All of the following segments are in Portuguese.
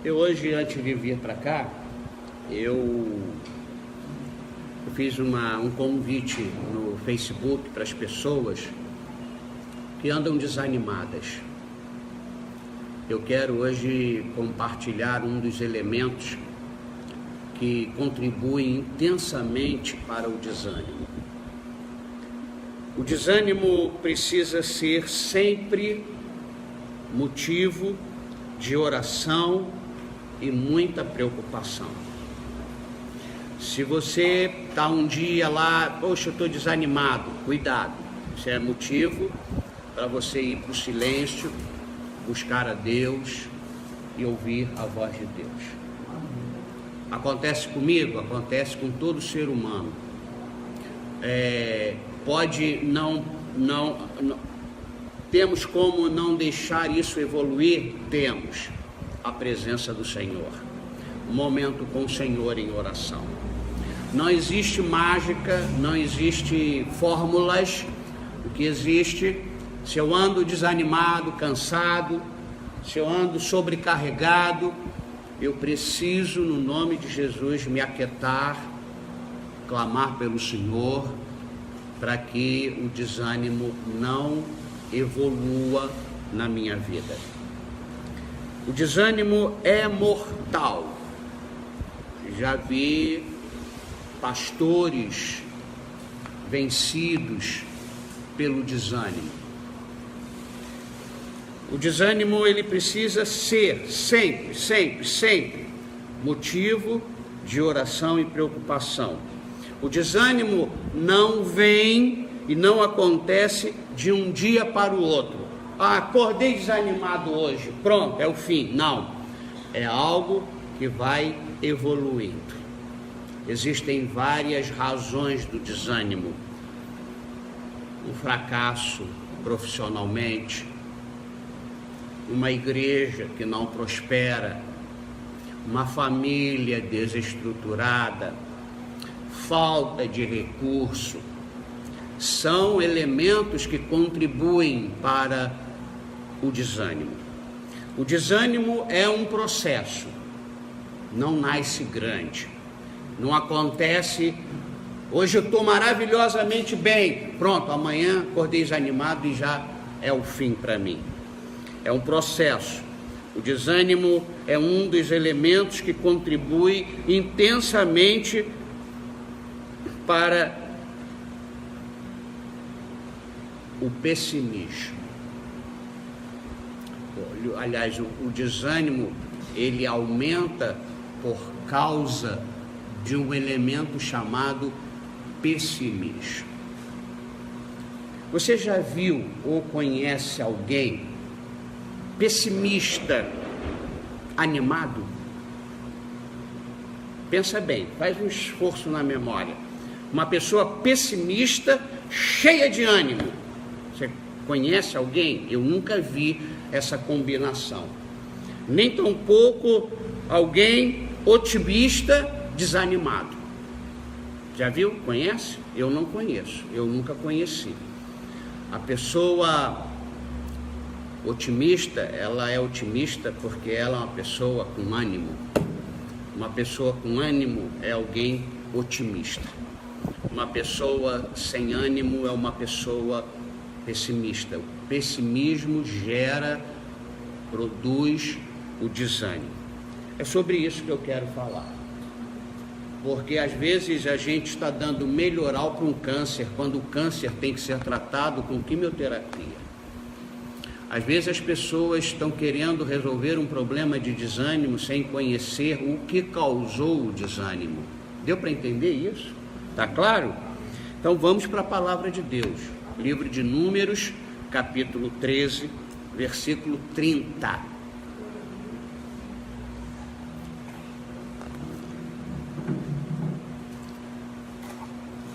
Eu hoje, antes de vir para cá, eu fiz um convite no Facebook para as pessoas que andam desanimadas. Eu quero hoje compartilhar um dos elementos que contribuem intensamente para o desânimo. O desânimo precisa ser sempre motivo de oração e muita preocupação. Se você está um dia lá, poxa, eu estou desanimado, cuidado, isso é motivo para você ir para o silêncio, buscar a Deus e ouvir a voz de Deus. Acontece comigo, acontece com todo ser humano. Pode não, temos como não deixar isso evoluir? Temos a presença do Senhor, um momento com o Senhor em oração. Não existe mágica, não existe fórmulas. O que existe, se eu ando desanimado, cansado, se eu ando sobrecarregado, eu preciso, no nome de Jesus, me aquietar, clamar pelo Senhor, para que o desânimo não evolua na minha vida. O desânimo é mortal. Já vi pastores vencidos pelo desânimo. O desânimo, ele precisa ser sempre motivo de oração e preocupação. O desânimo não vem e não acontece de um dia para o outro. Acordei desanimado hoje, pronto, é o fim. Não, é algo que vai evoluindo. Existem várias razões do desânimo. Um fracasso profissionalmente, uma igreja que não prospera, uma família desestruturada, falta de recurso, são elementos que contribuem para o desânimo. O desânimo é um processo, não nasce grande, não acontece, hoje eu estou maravilhosamente bem, pronto, amanhã acordei desanimado e já é o fim para mim. É um processo. O desânimo é um dos elementos que contribui intensamente para o pessimismo. Aliás, o desânimo, ele aumenta por causa de um elemento chamado pessimismo. Você já viu ou conhece alguém pessimista animado? Pensa bem, faz um esforço na memória. Uma pessoa pessimista, cheia de ânimo. Você conhece alguém? Eu nunca vi essa combinação. Nem tampouco alguém otimista, desanimado. Já viu? Conhece? Eu não conheço, eu nunca conheci. A pessoa otimista, ela é otimista porque ela é uma pessoa com ânimo. Uma pessoa com ânimo é alguém otimista. Uma pessoa sem ânimo é uma pessoa pessimista. O pessimismo produz o desânimo. É sobre isso que eu quero falar. Porque às vezes a gente está dando melhoral para um câncer, quando o câncer tem que ser tratado com quimioterapia. Às vezes as pessoas estão querendo resolver um problema de desânimo sem conhecer o que causou o desânimo. Deu para entender isso? Está claro? Então vamos para a palavra de Deus. Livro de Números, capítulo 13, versículo 30.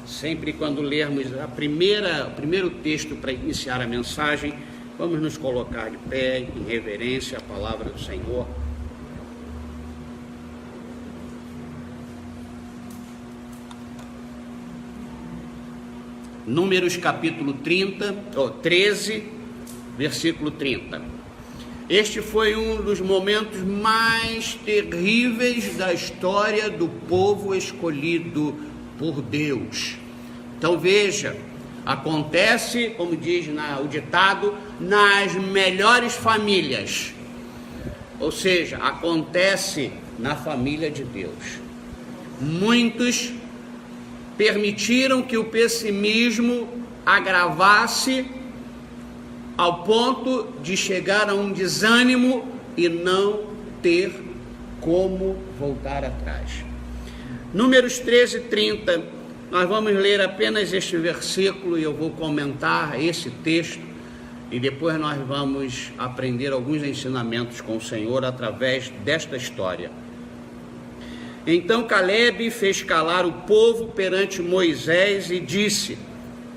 Sempre quando lermos o primeiro texto para iniciar a mensagem, vamos nos colocar de pé, em reverência à palavra do Senhor. Números capítulo 13, versículo 30. Este foi um dos momentos mais terríveis da história do povo escolhido por Deus. Então veja, acontece, como diz o ditado, nas melhores famílias. Ou seja, acontece na família de Deus. Muitos permitiram que o pessimismo agravasse ao ponto de chegar a um desânimo e não ter como voltar atrás. Números 13:30, nós vamos ler apenas este versículo e eu vou comentar esse texto e depois nós vamos aprender alguns ensinamentos com o Senhor através desta história. Então Calebe fez calar o povo perante Moisés e disse: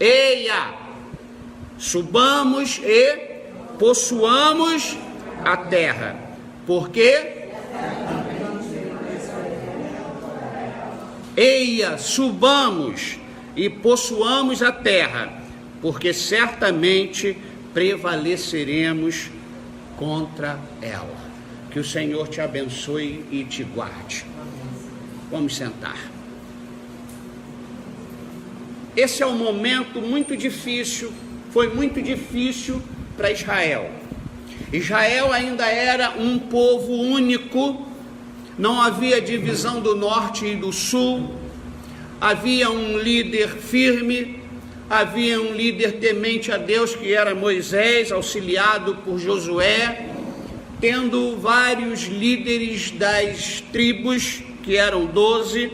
Eia, subamos e possuamos a terra, porque eia, subamos e possuamos a terra, porque certamente prevaleceremos contra ela. Que o Senhor te abençoe e te guarde. Vamos sentar. Esse é um momento muito difícil, foi muito difícil para Israel. Israel ainda era um povo único, não havia divisão do norte e do sul, havia um líder firme, havia um líder temente a Deus que era Moisés, auxiliado por Josué, tendo vários líderes das tribos, que eram 12,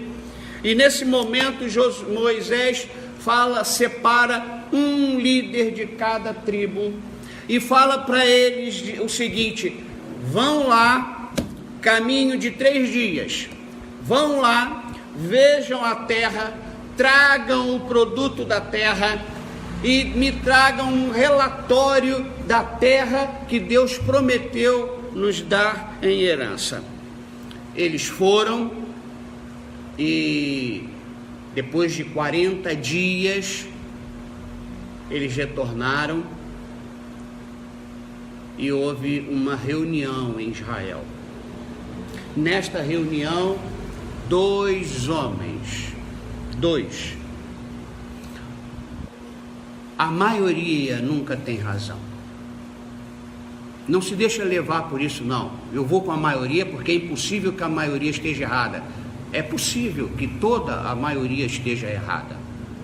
e nesse momento Moisés separa um líder de cada tribo e fala para eles o seguinte: vão lá, caminho de 3 dias, vão lá, vejam a terra, tragam o produto da terra e me tragam um relatório da terra que Deus prometeu nos dar em herança. Eles foram e depois de 40 dias eles retornaram e houve uma reunião em Israel. Nesta reunião, 2 homens, a maioria nunca tem razão. Não se deixa levar por isso, não. Eu vou com a maioria porque é impossível que a maioria esteja errada. É possível que toda a maioria esteja errada.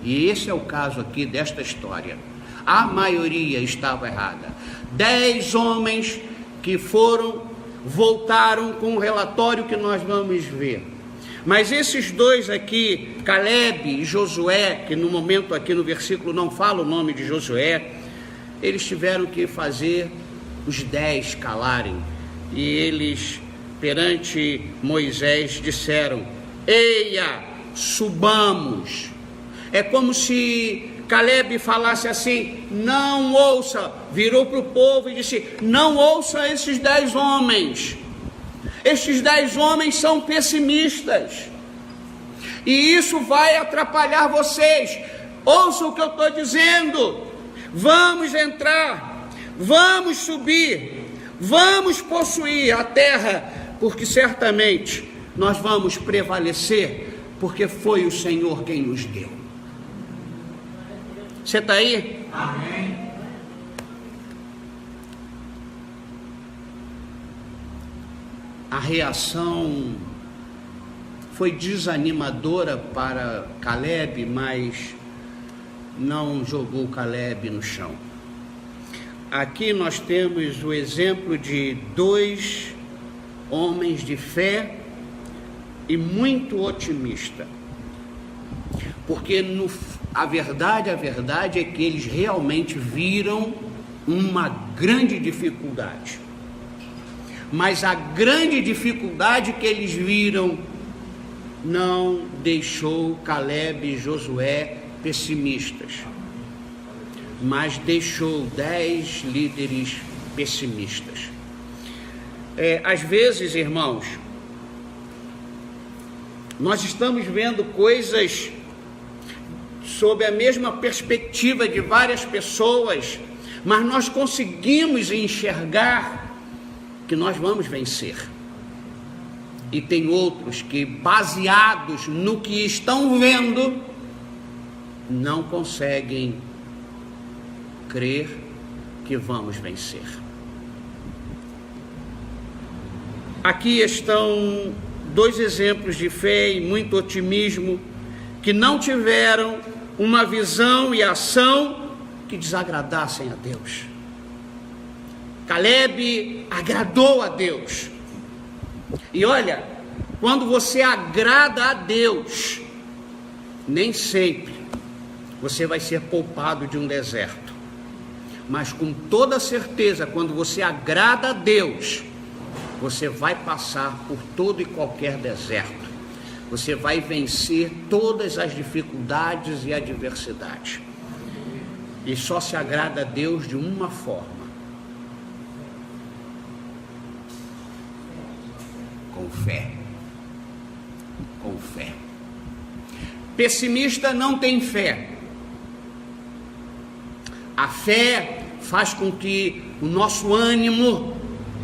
E esse é o caso aqui desta história. A maioria estava errada. 10 homens que voltaram com o relatório que nós vamos ver. Mas esses 2 aqui, Calebe e Josué, que no momento aqui no versículo não fala o nome de Josué, eles tiveram que fazer os 10 calarem. E eles, perante Moisés, disseram: eia, subamos. É como se Calebe falasse assim: não ouça, virou para o povo e disse: não ouça esses 10 homens. Estes 10 homens são pessimistas, e isso vai atrapalhar vocês. Ouça o que eu estou dizendo. Vamos entrar, vamos subir, vamos possuir a terra, porque certamente nós vamos prevalecer, porque foi o Senhor quem nos deu. Você está aí? Amém. A reação foi desanimadora para Calebe, mas não jogou Calebe no chão. Aqui nós temos o exemplo de 2 homens de fé e muito otimista, porque a verdade é que eles realmente viram uma grande dificuldade, mas a grande dificuldade que eles viram não deixou Calebe e Josué pessimistas, mas deixou 10 líderes pessimistas. Às vezes, irmãos, nós estamos vendo coisas sob a mesma perspectiva de várias pessoas, mas nós conseguimos enxergar que nós vamos vencer. E tem outros que, baseados no que estão vendo, não conseguem crer que vamos vencer. Aqui estão 2 exemplos de fé e muito otimismo que não tiveram uma visão e ação que desagradassem a Deus. Caleb agradou a Deus. E olha, quando você agrada a Deus, nem sempre você vai ser poupado de um deserto. Mas com toda certeza, quando você agrada a Deus, você vai passar por todo e qualquer deserto. Você vai vencer todas as dificuldades e adversidades. E só se agrada a Deus de uma forma: com fé. Com fé. Pessimista não tem fé. A fé faz com que o nosso ânimo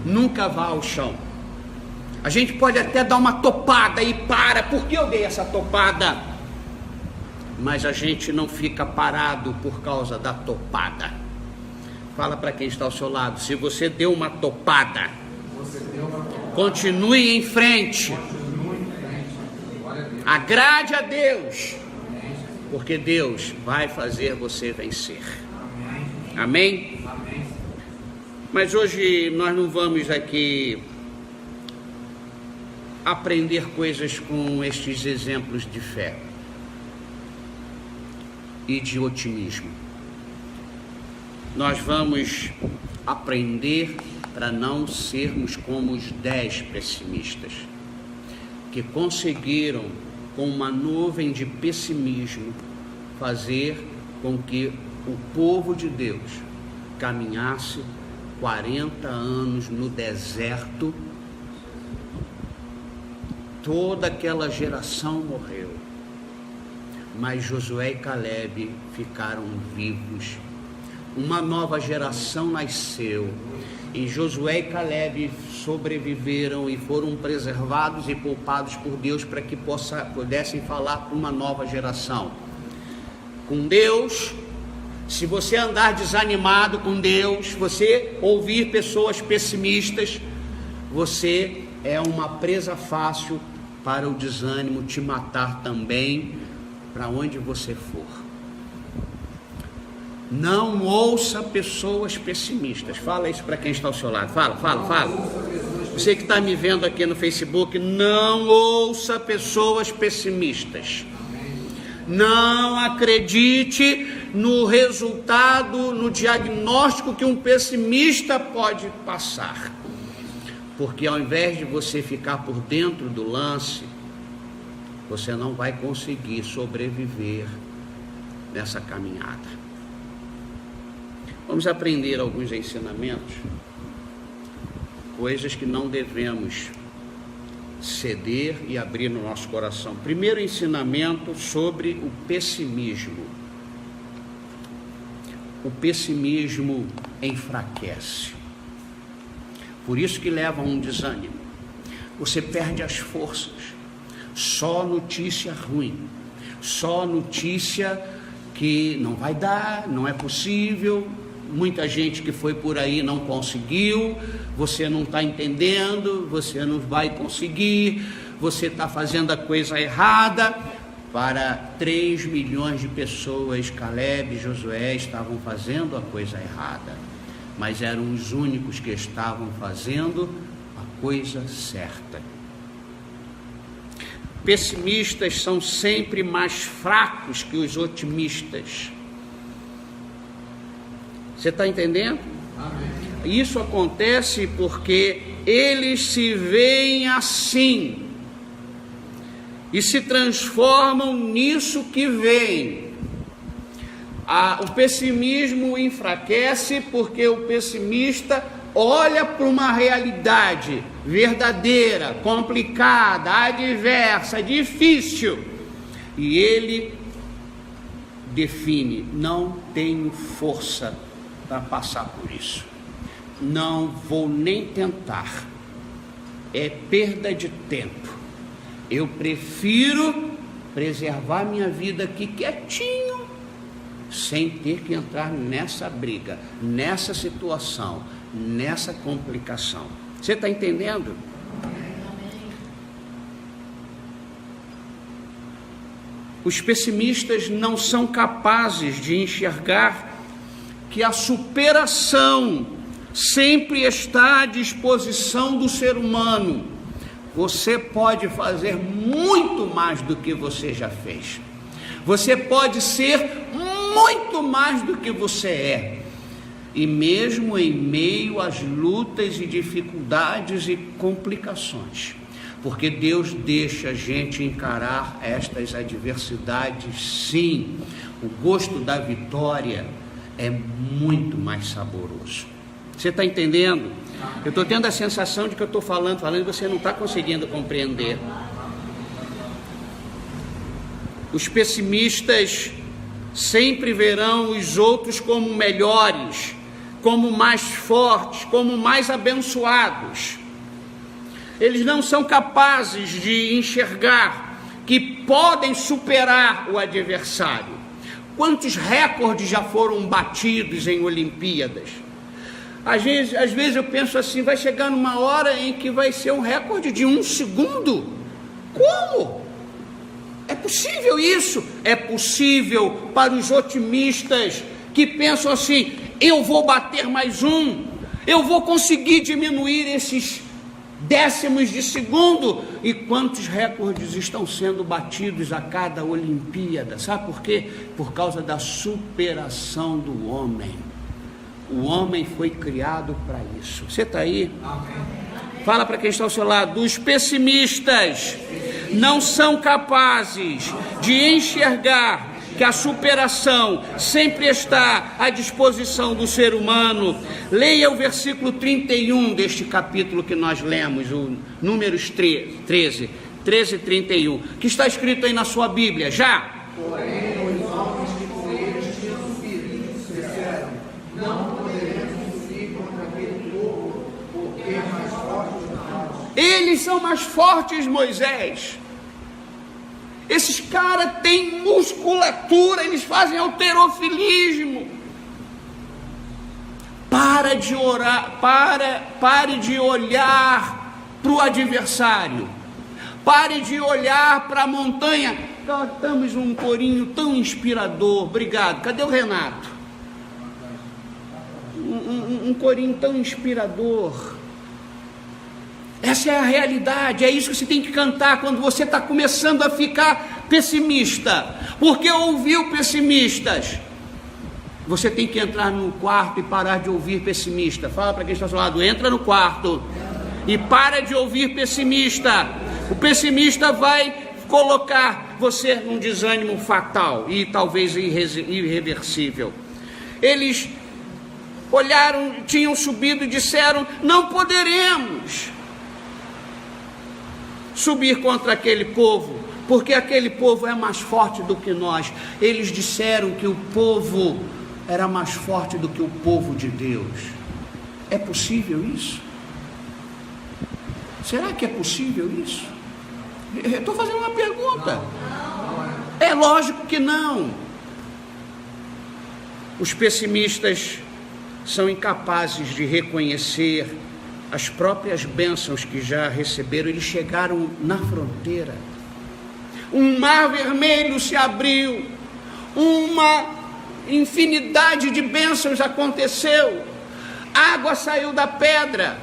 nunca vá ao chão. A gente pode até dar uma topada e para, por que eu dei essa topada? Mas a gente não fica parado por causa da topada. Fala para quem está ao seu lado: se você deu uma topada, continue em frente. Agrade a Deus, porque Deus vai fazer você vencer. Amém? Mas hoje nós não vamos aqui aprender coisas com estes exemplos de fé e de otimismo. Nós vamos aprender para não sermos como os 10 pessimistas que conseguiram, com uma nuvem de pessimismo, fazer com que o povo de Deus caminhasse 40 anos no deserto. Toda aquela geração morreu, mas Josué e Caleb ficaram vivos. Uma nova geração nasceu, e Josué e Caleb sobreviveram e foram preservados e poupados por Deus para que pudessem falar para uma nova geração. Com Deus, se você andar desanimado com Deus, você ouvir pessoas pessimistas, você é uma presa fácil para o desânimo te matar também, para onde você for. Não ouça pessoas pessimistas. Fala isso para quem está ao seu lado. Fala. Você que está me vendo aqui no Facebook, não ouça pessoas pessimistas. Não acredite no resultado, no diagnóstico que um pessimista pode passar. Porque ao invés de você ficar por dentro do lance, você não vai conseguir sobreviver nessa caminhada. Vamos aprender alguns ensinamentos, coisas que não devemos ceder e abrir no nosso coração. Primeiro ensinamento sobre o pessimismo. O pessimismo enfraquece. Por isso que leva a um desânimo. Você perde as forças. Só notícia ruim. Só notícia que não vai dar, não é possível. Muita gente que foi por aí não conseguiu. Você não está entendendo. Você não vai conseguir. Você está fazendo a coisa errada. Para 3 milhões de pessoas, Caleb e Josué estavam fazendo a coisa errada. Mas eram os únicos que estavam fazendo a coisa certa. Pessimistas são sempre mais fracos que os otimistas. Você está entendendo? Amém. Isso acontece porque eles se veem assim e se transformam nisso que veem. O pessimismo enfraquece porque o pessimista olha para uma realidade verdadeira, complicada, adversa, difícil, e ele define: não tenho força para passar por isso. não vou nem tentar. É perda de tempo. Eu prefiro preservar minha vida aqui quietinho, sem ter que entrar nessa briga, nessa situação, nessa complicação. Você está entendendo? Os pessimistas não são capazes de enxergar que a superação sempre está à disposição do ser humano. Você pode fazer muito mais do que você já fez. Você pode ser muito mais do que você é. E mesmo em meio às lutas e dificuldades e complicações, porque Deus deixa a gente encarar estas adversidades, sim. O gosto da vitória é muito mais saboroso. Você está entendendo? Eu estou tendo a sensação de que eu estou falando e você não está conseguindo compreender. Os pessimistas sempre verão os outros como melhores, como mais fortes, como mais abençoados. Eles não são capazes de enxergar que podem superar o adversário. Quantos recordes já foram batidos em Olimpíadas? Às vezes eu penso assim, vai chegar numa hora em que vai ser um recorde de 1 segundo. Como? É possível isso? É possível para os otimistas que pensam assim, eu vou bater mais um, eu vou conseguir diminuir esses décimos de segundo. E quantos recordes estão sendo batidos a cada Olimpíada? Sabe por quê? Por causa da superação do homem. O homem foi criado para isso. Você está aí? Fala para quem está ao seu lado. Os pessimistas não são capazes de enxergar que a superação sempre está à disposição do ser humano. Leia o versículo 31 deste capítulo que nós lemos, o Números 13, 31, que está escrito aí na sua Bíblia, já? Porém, os homens que com eles tinham subido disseram, não poderemos subir contra aquele povo, porque é mais forte que nós. Eles são mais fortes, Moisés. Esses caras têm musculatura, eles fazem halterofilismo. Pare de olhar para o adversário. Pare de olhar para a montanha. Cantamos um corinho tão inspirador. Obrigado. Cadê o Renato? Um corinho tão inspirador. Essa é a realidade, é isso que você tem que cantar quando você está começando a ficar pessimista. Porque ouviu pessimistas? Você tem que entrar no quarto e parar de ouvir pessimista. Fala para quem está ao seu lado, entra no quarto e para de ouvir pessimista. O pessimista vai colocar você num desânimo fatal e talvez irreversível. Eles olharam, tinham subido e disseram, não poderemos subir contra aquele povo, porque aquele povo é mais forte do que nós. Eles disseram que o povo era mais forte do que o povo de Deus. É possível isso? Será que é possível isso? Eu estou fazendo uma pergunta. É lógico que não. Os pessimistas são incapazes de reconhecer as próprias bênçãos que já receberam. Eles chegaram na fronteira, um mar vermelho se abriu, uma infinidade de bênçãos aconteceu, água saiu da pedra,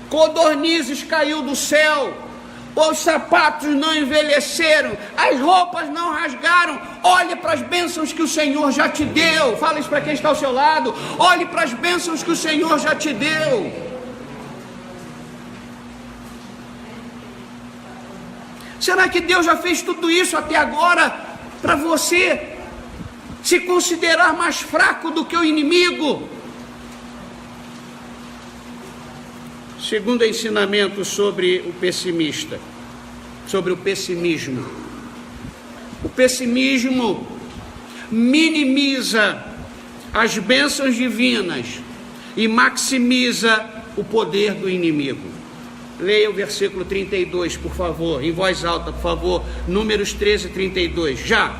codornizes caiu do céu, os sapatos não envelheceram, as roupas não rasgaram. Olhe para as bênçãos que o Senhor já te deu. Fala isso para quem está ao seu lado. Olhe para as bênçãos que o Senhor já te deu. Será que Deus já fez tudo isso até agora para você se considerar mais fraco do que o inimigo? Segundo ensinamento sobre o pessimista, sobre o pessimismo. O pessimismo minimiza as bênçãos divinas e maximiza o poder do inimigo. Leia o versículo 32, por favor, em voz alta, por favor. Números 13, 32. Já.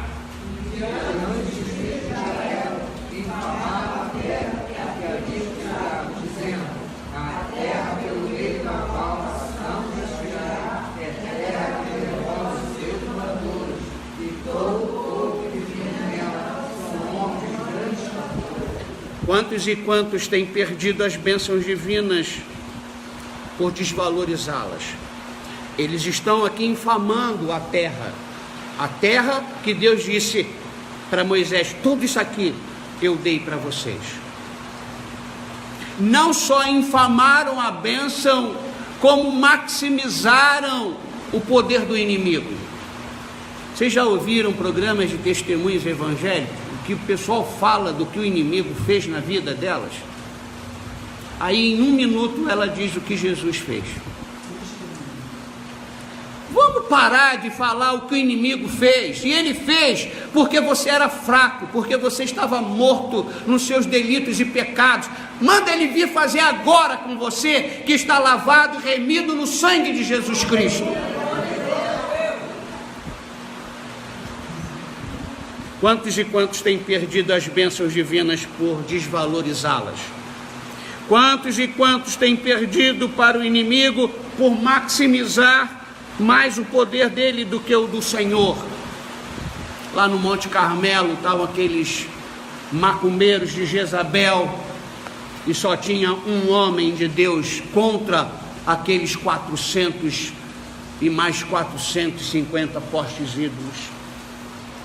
Quantos e quantos têm perdido as bênçãos divinas por desvalorizá-las? Eles estão aqui infamando a terra que Deus disse para Moisés: tudo isso aqui eu dei para vocês. Não só infamaram a bênção, como maximizaram o poder do inimigo. Vocês já ouviram programas de testemunhos evangélicos, que o pessoal fala do que o inimigo fez na vida delas? Aí em 1 minuto ela diz o que Jesus fez. Vamos parar de falar o que o inimigo fez. E ele fez porque você era fraco, porque você estava morto nos seus delitos e pecados. Manda ele vir fazer agora com você, que está lavado e remido no sangue de Jesus Cristo. Quantos e quantos têm perdido as bênçãos divinas por desvalorizá-las? Quantos e quantos têm perdido para o inimigo por maximizar mais o poder dele do que o do Senhor? Lá no Monte Carmelo estavam aqueles macumbeiros de Jezabel, e só tinha um homem de Deus contra aqueles 400 e mais 450 postes ídolos.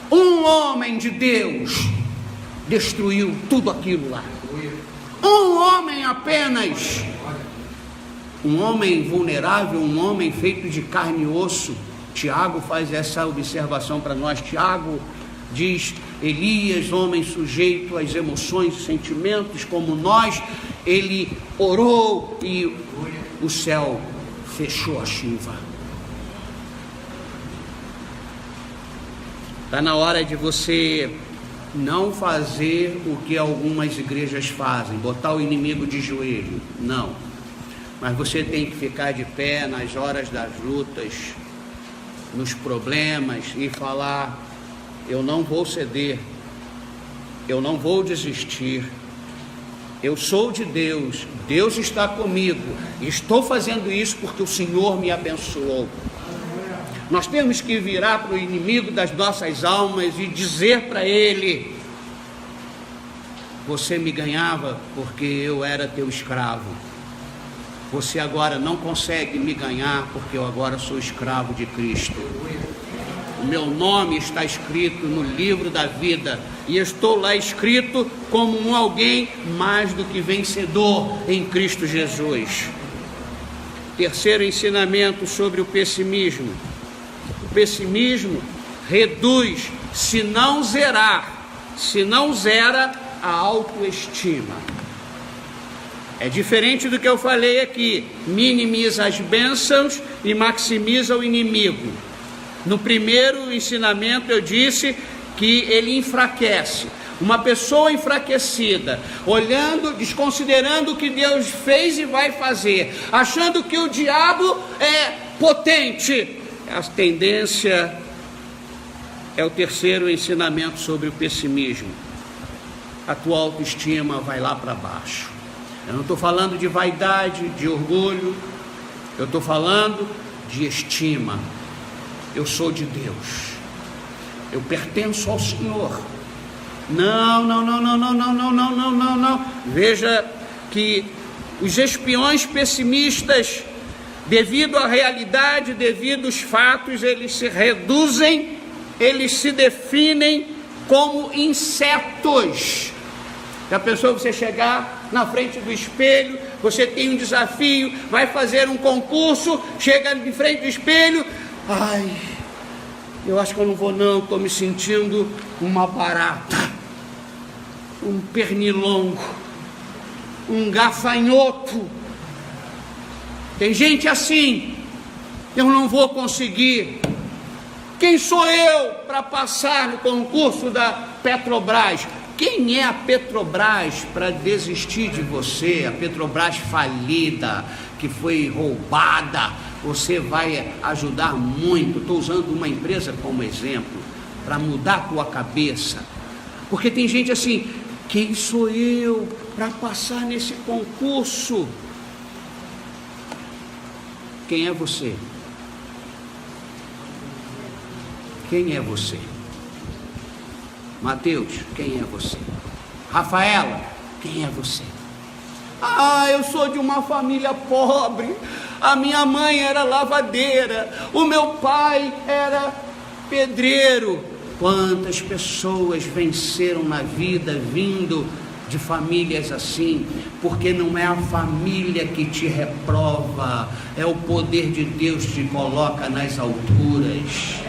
Um homem de Deus destruiu tudo aquilo lá. Um homem apenas. Um homem vulnerável, um homem feito de carne e osso. Tiago faz essa observação para nós. Tiago diz: Elias, homem sujeito às emoções e sentimentos como nós, ele orou e o céu fechou a chuva. Está na hora de você não fazer o que algumas igrejas fazem, botar o inimigo de joelho. Não. Mas você tem que ficar de pé nas horas das lutas, nos problemas, e falar: eu não vou ceder, eu não vou desistir, eu sou de Deus, Deus está comigo, estou fazendo isso porque o Senhor me abençoou. Nós temos que virar para o inimigo das nossas almas e dizer para ele: você me ganhava porque eu era teu escravo, você agora não consegue me ganhar porque eu agora sou escravo de Cristo. O meu nome está escrito no livro da vida, e eu estou lá escrito como um alguém mais do que vencedor em Cristo Jesus. Terceiro ensinamento sobre o pessimismo. O pessimismo reduz, se não zera a autoestima. É diferente do que eu falei aqui: minimiza as bênçãos e maximiza o inimigo. No primeiro ensinamento eu disse que ele enfraquece. Uma pessoa enfraquecida, olhando, desconsiderando o que Deus fez e vai fazer, achando que o diabo é potente, a tendência é o terceiro ensinamento sobre o pessimismo. A tua autoestima vai lá para baixo. Eu não estou falando de vaidade, de orgulho, eu estou falando de estima. Eu sou de Deus, eu pertenço ao Senhor. Não. Veja que os espiões pessimistas, devido à realidade, devido aos fatos, eles se reduzem, eles se definem como insetos. Já pensou você chegar na frente do espelho, você tem um desafio, vai fazer um concurso, chega de frente do espelho: ai, eu acho que eu não vou não, estou me sentindo uma barata, um pernilongo, um gafanhoto. Tem gente assim: eu não vou conseguir. Quem sou eu para passar no concurso da Petrobras? Quem é a Petrobras para desistir de você? A Petrobras falida, que foi roubada, você vai ajudar muito. Estou usando uma empresa como exemplo, para mudar a tua cabeça. Porque tem gente assim, quem sou eu para passar nesse concurso? Quem é você? Quem é você? Mateus, quem é você? Rafaela, quem é você? Eu sou de uma família pobre, a minha mãe era lavadeira, o meu pai era pedreiro. Quantas pessoas venceram na vida vindo de famílias assim? Porque não é a família que te reprova, é o poder de Deus que te coloca nas alturas.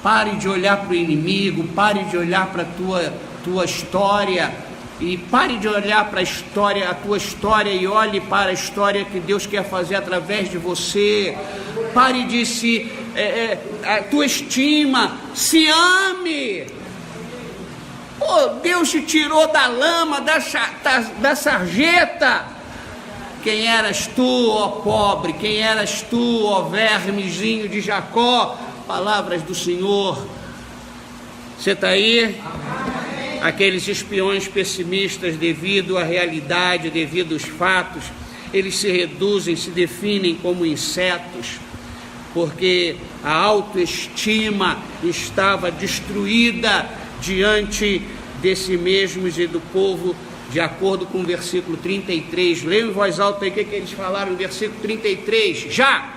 Pare de olhar para o inimigo, pare de olhar para a tua história, e pare de olhar para a tua história e olhe para a história que Deus quer fazer através de você. Pare de a tua estima, se ame. Deus te tirou da lama, da sarjeta. Quem eras tu, ó pobre? Quem eras tu, ó vermezinho de Jacó? Palavras do Senhor. Você está aí? Amém. Aqueles espiões pessimistas, devido à realidade, devido aos fatos, eles se reduzem, se definem como insetos, porque a autoestima estava destruída diante de si mesmos e do povo, de acordo com o versículo 33. Leia em voz alta aí o que eles falaram no versículo 33. Já!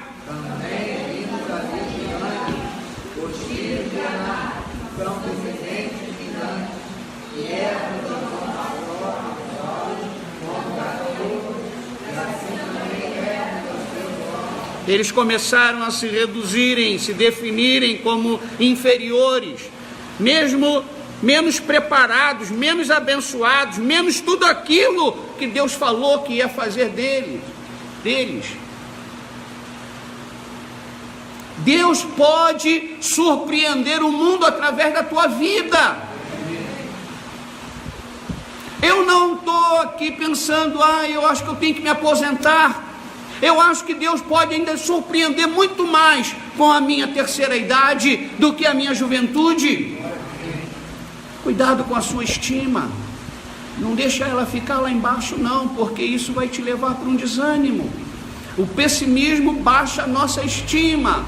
Eles começaram a se reduzirem, se definirem como inferiores, mesmo menos preparados, menos abençoados, menos tudo aquilo que Deus falou que ia fazer deles. Deus pode surpreender o mundo através da tua vida. Eu não estou aqui pensando, eu acho que eu tenho que me aposentar. Eu acho que Deus pode ainda surpreender muito mais com a minha terceira idade do que a minha juventude. Cuidado com a sua estima. Não deixa ela ficar lá embaixo não, porque isso vai te levar para um desânimo. O pessimismo baixa a nossa estima.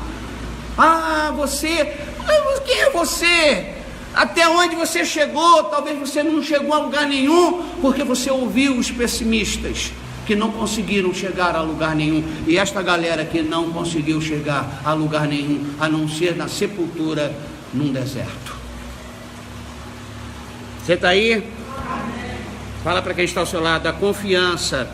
Quem é você? Até onde você chegou? Talvez você não chegou a lugar nenhum, porque você ouviu os pessimistas que não conseguiram chegar a lugar nenhum, e esta galera que não conseguiu chegar a lugar nenhum, a não ser na sepultura num deserto. Você está aí? Fala para quem está ao seu lado. A confiança